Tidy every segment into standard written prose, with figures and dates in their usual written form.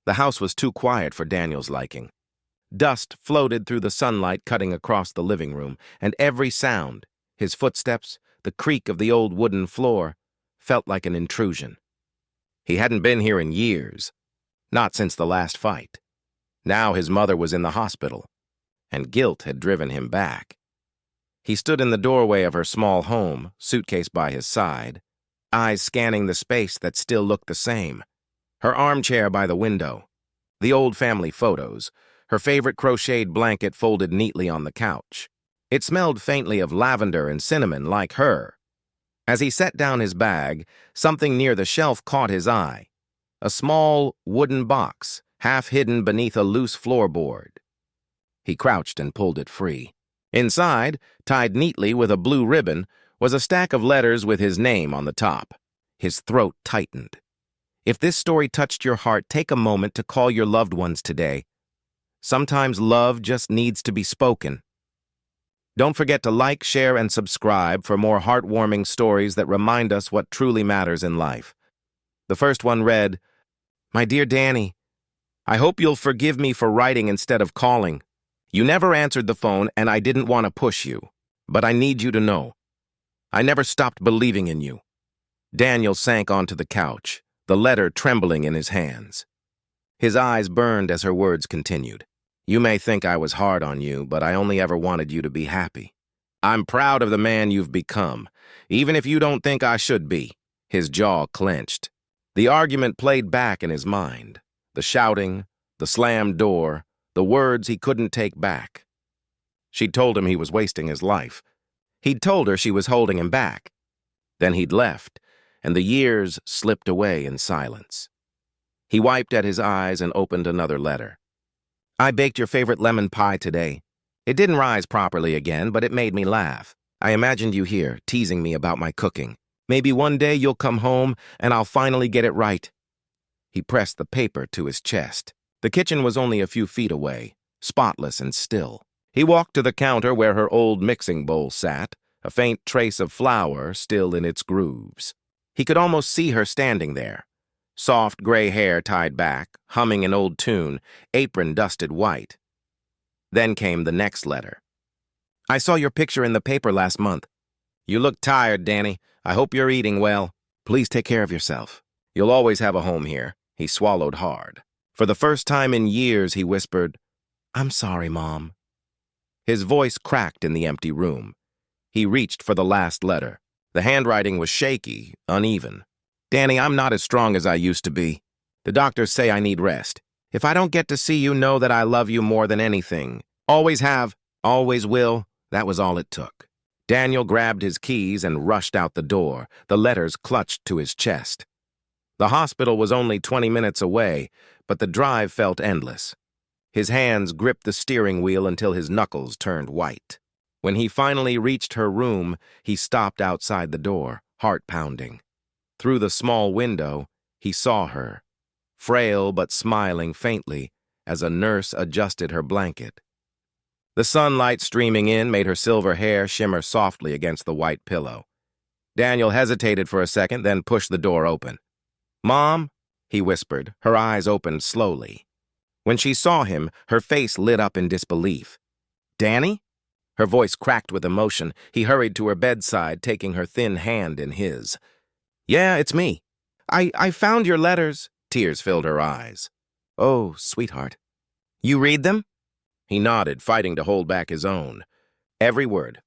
The house was too quiet for Daniel's liking. Dust floated through the sunlight cutting across the living room, and every sound, his footsteps, the creak of the old wooden floor, felt like an intrusion. He hadn't been here in years, not since the last fight. Now his mother was in the hospital, and guilt had driven him back. He stood in the doorway of her small home, suitcase by his side, eyes scanning the space that still looked the same. Her armchair by the window, the old family photos, her favorite crocheted blanket folded neatly on the couch. It smelled faintly of lavender and cinnamon like her. As he set down his bag, something near the shelf caught his eye. A small wooden box, half hidden beneath a loose floorboard. He crouched and pulled it free. Inside, tied neatly with a blue ribbon, was a stack of letters with his name on the top. His throat tightened. If this story touched your heart, take a moment to call your loved ones today. Sometimes love just needs to be spoken. Don't forget to like, share, and subscribe for more heartwarming stories that remind us what truly matters in life. The first one read, "My dear Danny, I hope you'll forgive me for writing instead of calling. You never answered the phone and I didn't want to push you, but I need you to know. I never stopped believing in you." Daniel sank onto the couch, the letter trembling in his hands. His eyes burned as her words continued. "You may think I was hard on you, but I only ever wanted you to be happy. I'm proud of the man you've become, even if you don't think I should be." His jaw clenched. The argument played back in his mind. The shouting, the slammed door, the words he couldn't take back. She'd told him he was wasting his life. He'd told her she was holding him back. Then he'd left, and the years slipped away in silence. He wiped at his eyes and opened another letter. "I baked your favorite lemon pie today. It didn't rise properly again, but it made me laugh. I imagined you here, teasing me about my cooking. Maybe one day you'll come home and I'll finally get it right." He pressed the paper to his chest. The kitchen was only a few feet away, spotless and still. He walked to the counter where her old mixing bowl sat, a faint trace of flour still in its grooves. He could almost see her standing there. Soft gray hair tied back, humming an old tune, apron dusted white. Then came the next letter. "I saw your picture in the paper last month. You look tired, Danny. I hope you're eating well. Please take care of yourself. You'll always have a home here." He swallowed hard. For the first time in years, he whispered, "I'm sorry, Mom." His voice cracked in the empty room. He reached for the last letter. The handwriting was shaky, uneven. "Danny, I'm not as strong as I used to be. The doctors say I need rest. If I don't get to see you, know that I love you more than anything. Always have, always will." That was all it took. Daniel grabbed his keys and rushed out the door, the letters clutched to his chest. The hospital was only 20 minutes away, but the drive felt endless. His hands gripped the steering wheel until his knuckles turned white. When he finally reached her room, he stopped outside the door, heart pounding. Through the small window, he saw her, frail but smiling faintly as a nurse adjusted her blanket. The sunlight streaming in made her silver hair shimmer softly against the white pillow. Daniel hesitated for a second, then pushed the door open. "Mom?" he whispered, her eyes opened slowly. When she saw him, her face lit up in disbelief. "Danny?" Her voice cracked with emotion. He hurried to her bedside, taking her thin hand in his. "Yeah, it's me. I found your letters." Tears filled her eyes. "Oh, sweetheart. You read them?" He nodded, fighting to hold back his own. "Every word.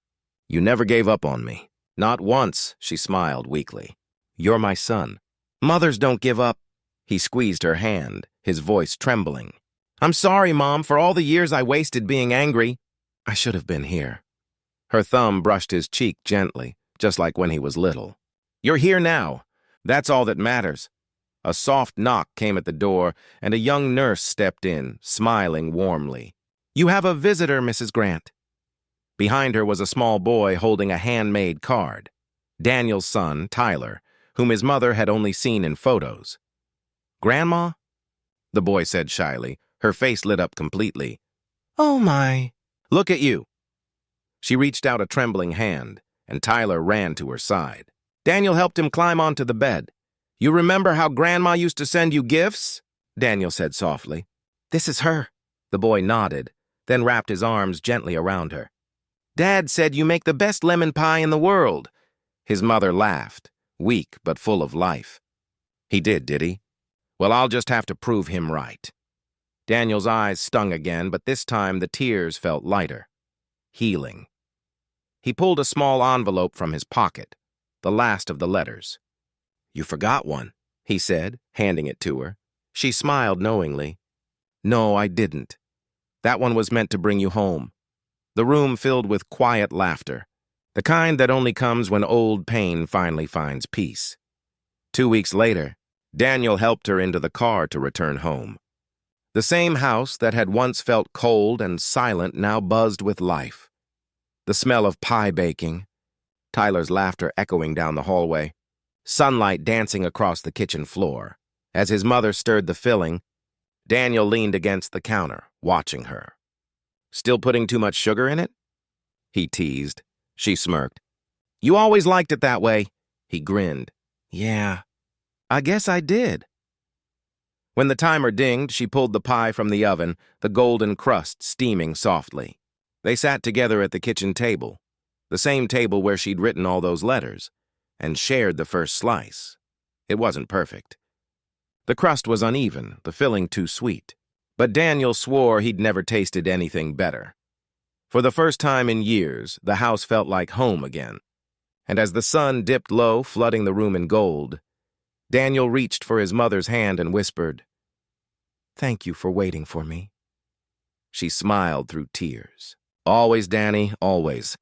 You never gave up on me." "Not once," she smiled weakly. "You're my son. Mothers don't give up." He squeezed her hand, his voice trembling. "I'm sorry, Mom, for all the years I wasted being angry. I should have been here." Her thumb brushed his cheek gently, just like when he was little. "You're here now. That's all that matters." A soft knock came at the door, and a young nurse stepped in, smiling warmly. "You have a visitor, Mrs. Grant." Behind her was a small boy holding a handmade card. Daniel's son, Tyler, whom his mother had only seen in photos. "Grandma?" the boy said shyly. Her face lit up completely. "Oh, my. Look at you." She reached out a trembling hand, and Tyler ran to her side. Daniel helped him climb onto the bed. "You remember how Grandma used to send you gifts?" Daniel said softly. "This is her." The boy nodded, then wrapped his arms gently around her. "Dad said you make the best lemon pie in the world." His mother laughed, weak but full of life. "He did he? Well, I'll just have to prove him right." Daniel's eyes stung again, but this time the tears felt lighter. Healing. He pulled a small envelope from his pocket, the last of the letters. "You forgot one," he said, handing it to her. She smiled knowingly. "No, I didn't. That one was meant to bring you home." The room filled with quiet laughter, the kind that only comes when old pain finally finds peace. 2 weeks later, Daniel helped her into the car to return home. The same house that had once felt cold and silent now buzzed with life. The smell of pie baking, Tyler's laughter echoing down the hallway, sunlight dancing across the kitchen floor. As his mother stirred the filling, Daniel leaned against the counter, watching her. "Still putting too much sugar in it?" he teased. She smirked. "You always liked it that way." He grinned. "Yeah, I guess I did." When the timer dinged, she pulled the pie from the oven, the golden crust steaming softly. They sat together at the kitchen table, the same table where she'd written all those letters, and shared the first slice. It wasn't perfect. The crust was uneven, the filling too sweet. But Daniel swore he'd never tasted anything better. For the first time in years, the house felt like home again. And as the sun dipped low, flooding the room in gold, Daniel reached for his mother's hand and whispered, "Thank you for waiting for me." She smiled through tears. "Always, Danny, always.